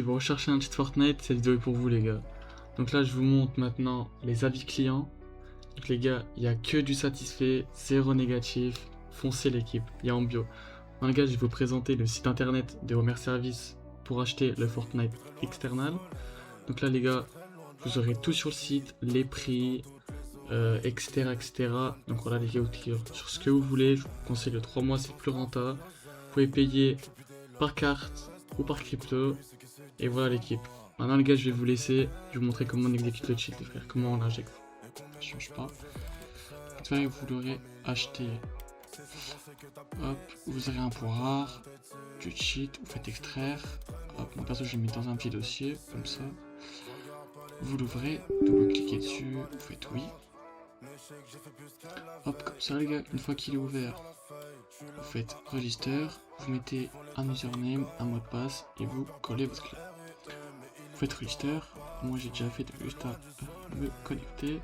Si vous recherchez un cheat Fortnite, cette vidéo est pour vous les gars. Donc là je vous montre maintenant les avis clients. Donc les gars, il n'y a que du satisfait, zéro négatif, foncez l'équipe, il y a en bio. Dans le gars, je vais vous présenter le site internet de Homer Service pour acheter le Fortnite external. Donc là les gars, vous aurez tout sur le site, les prix, etc., etc. Donc voilà les gars, vous cliquez sur ce que vous voulez. Je vous conseille le 3 mois, c'est plus rentable. Vous pouvez payer par carte ou par crypto. Et voilà l'équipe. Maintenant les gars, je vais vous laisser. Je vais vous montrer comment on exécute le cheat les frères. Comment on l'injecte. Je change pas. Une fois que vous l'aurez acheté, hop, vous aurez un point rare, du cheat, vous faites extraire. Hop, moi perso je l'ai mis dans un petit dossier, comme ça. Vous l'ouvrez, double-cliquez dessus, vous faites oui. Hop, comme ça les gars, une fois qu'il est ouvert, vous faites register, vous mettez un username, un mot de passe et vous collez votre clé. Vous faites register, moi j'ai déjà fait, donc juste à me connecter.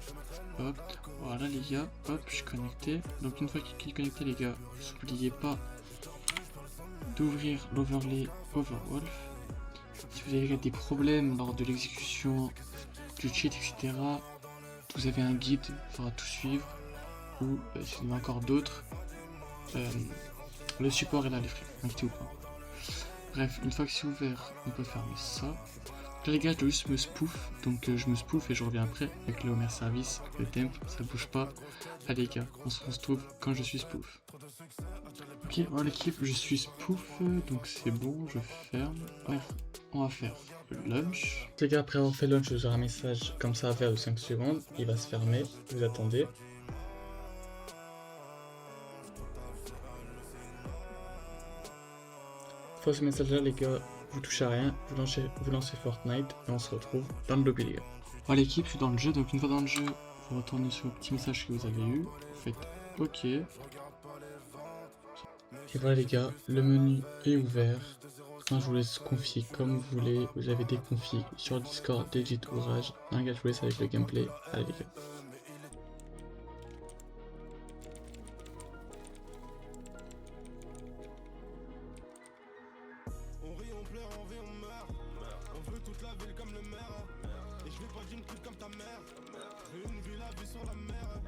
Hop, voilà les gars, hop, je suis connecté. Donc une fois qu'il est connecté les gars, n'oubliez pas d'ouvrir l'overlay Overwolf. Si vous avez des problèmes lors de l'exécution du cheat, etc., vous avez un guide, il faudra tout suivre. Ou si vous en avez encore d'autres, le support est là les frères, inquiétez-vous pas. Bref, une fois que c'est ouvert, on peut fermer ça. Là les gars, je dois juste me spoof, donc je me spoof et je reviens après avec le Homer Service, le temp, ça bouge pas. Allez les gars, on se retrouve quand je suis spoof. Ok, voilà l'équipe, je suis spoof, donc c'est bon, je ferme. Bref, on va faire le launch. Les gars, après avoir fait launch, vous aurez un message comme ça à faire de 5 secondes, il va se fermer, vous attendez. Une fois ce message là les gars, vous touchez à rien, vous lancez Fortnite et on se retrouve dans le lobby les gars. Voilà l'équipe, je suis dans le jeu, donc une fois dans le jeu, vous retournez sur le petit message que vous avez eu, vous faites OK. Et voilà les gars, le menu est ouvert. Maintenant je vous laisse confier comme vous voulez, vous avez des configs sur Discord, Legit Ouvrage. Un gars, je vous laisse avec le gameplay, allez les gars. On rit, on pleure, on vit, on meurt. On veut toute la ville comme le maire. Et je veux pas d'une pute comme ta mère. Je veux une ville à vue sur la mer.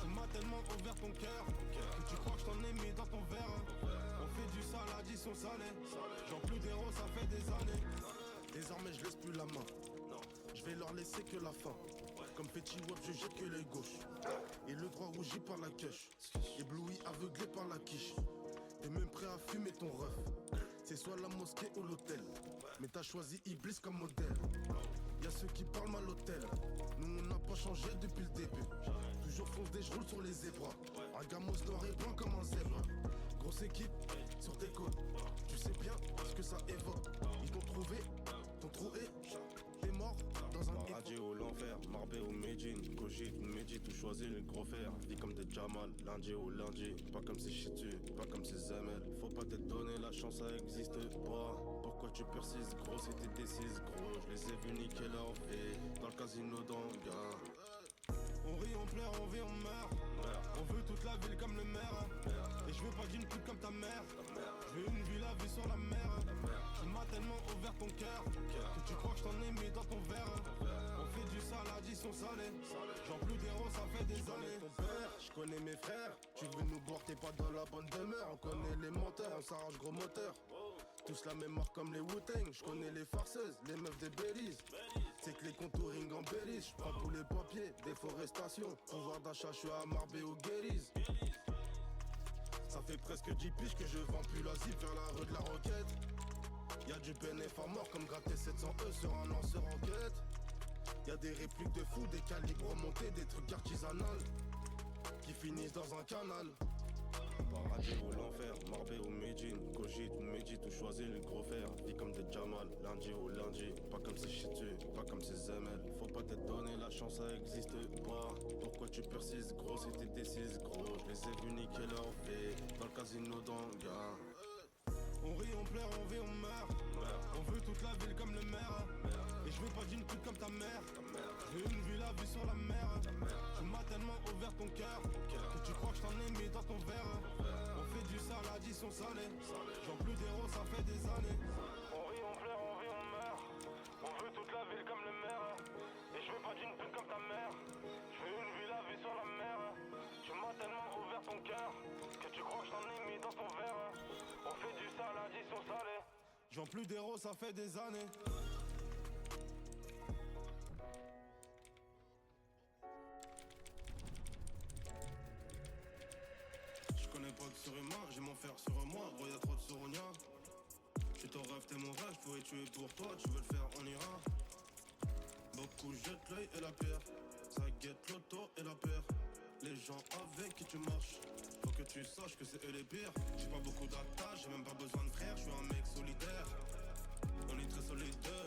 Tu m'as tellement ouvert ton cœur que tu crois que je t'en ai mis dans ton verre. On fait du sale, addition salée. J'en plus d'héros, ça fait des années. Désormais je laisse plus la main. Je vais leur laisser que la fin. Comme petit web, je jette que les gauches. Et le droit rougi par la queche. Ébloui, aveuglé par la quiche. T'es même prêt à fumer ton ref. C'est soit la mosquée ou l'hôtel. Mais t'as choisi Iblis comme modèle. Y'a ceux qui parlent mal l'hôtel. Nous on n'a pas changé depuis le début. Toujours foncé, je roule sur les zébras. Un gamos noir et blanc comme un zèbre. Grosse équipe sur tes côtes. Tu sais bien ce que ça évoque. Ils t'ont trouvé, t'ont trouvé. T'es mort dans un paradis ou l'enfer, Marbé ou Medine, cogite ou médite ou choisis le gros fer. Vie comme des Jamal, lundi ou lundi, pas comme ces chitus, pas comme ces ML. Faut pas te donner la chance, ça existe pas. Pourquoi tu persistes, gros, c'était décise, gros. Je les ai vus niquer leur vie, dans le casino d'Anguin. On rit, on pleure, on vit, on meurt. On veut toute la ville comme le maire. Et je veux pas d'une pute comme ta mère. Je veux une ville à vue sur la mer. Tu m'as tellement ouvert ton cœur que tu crois que je t'en ai mis dans ton verre. On fait du sale, addition salée. J'en plus d'héros, ça fait des années. Ton père, je connais mes frères. Tu veux nous boire, t'es pas dans la bonne demeure. On connaît les menteurs, on s'arrange gros moteur. Tous la même marque comme les Wu-Tang. Je connais les farceuses, les meufs des Belize. C'est que les contouring embellissent. J'prends pour les papiers, déforestation. Pouvoir d'achat, je suis à Marbé ou Guérise. Ça fait presque 10 piges que je vends plus la zip vers la rue de la Roquette. Y'a du bénéf à mort comme gratter 700 sur un lanceur en quête. Y'a des répliques de fous, des calibres remontés, des trucs artisanales qui finissent dans un canal. Paradis ou l'enfer, Marbé ou Medine, cogite ou médite ou choisis le gros fer. Vie comme des Jamal, lundi ou lundi, pas comme ces chitus, pas comme ces ML. Faut pas te donner la chance, ça existe pas. Pourquoi tu persistes, gros, c'était décise, gros. Je les ai vus niquer leur vie, dans le casino d'Anguin. On rit, on pleure, on vit, on meurt. On veut toute la ville comme le maire. Et je veux pas d'une pute comme ta mère. Je veux une ville à vue sur la mer. Tu m'as tellement ouvert ton cœur que tu crois que je t'en ai mis dans ton verre. On fait du sale, addition salée. J'en plus d'héros, ça fait des années. On rit, on pleure, on vit, on meurt. ton cœur. Que tu crois que je t'en ai mis dans ton verre. On fait du sale, addition salée. J'en plus d'héros, ça fait des années. Je connais pas de surhumain, j'ai mon fer sur moi. Gros y'a trop de sourognas. J'suis ton rêve, t'es mon rêve, j'pourrais tuer pour toi. Tu veux le faire, on ira. Beaucoup jettent l'œil et la pierre. Ça guette l'auto et la paire. Les gens avec qui tu marches, faut que tu saches que c'est eux les pires. J'ai pas beaucoup d'attaches, j'ai même pas besoin de frères, je suis un mec solitaire. On est très solidaire.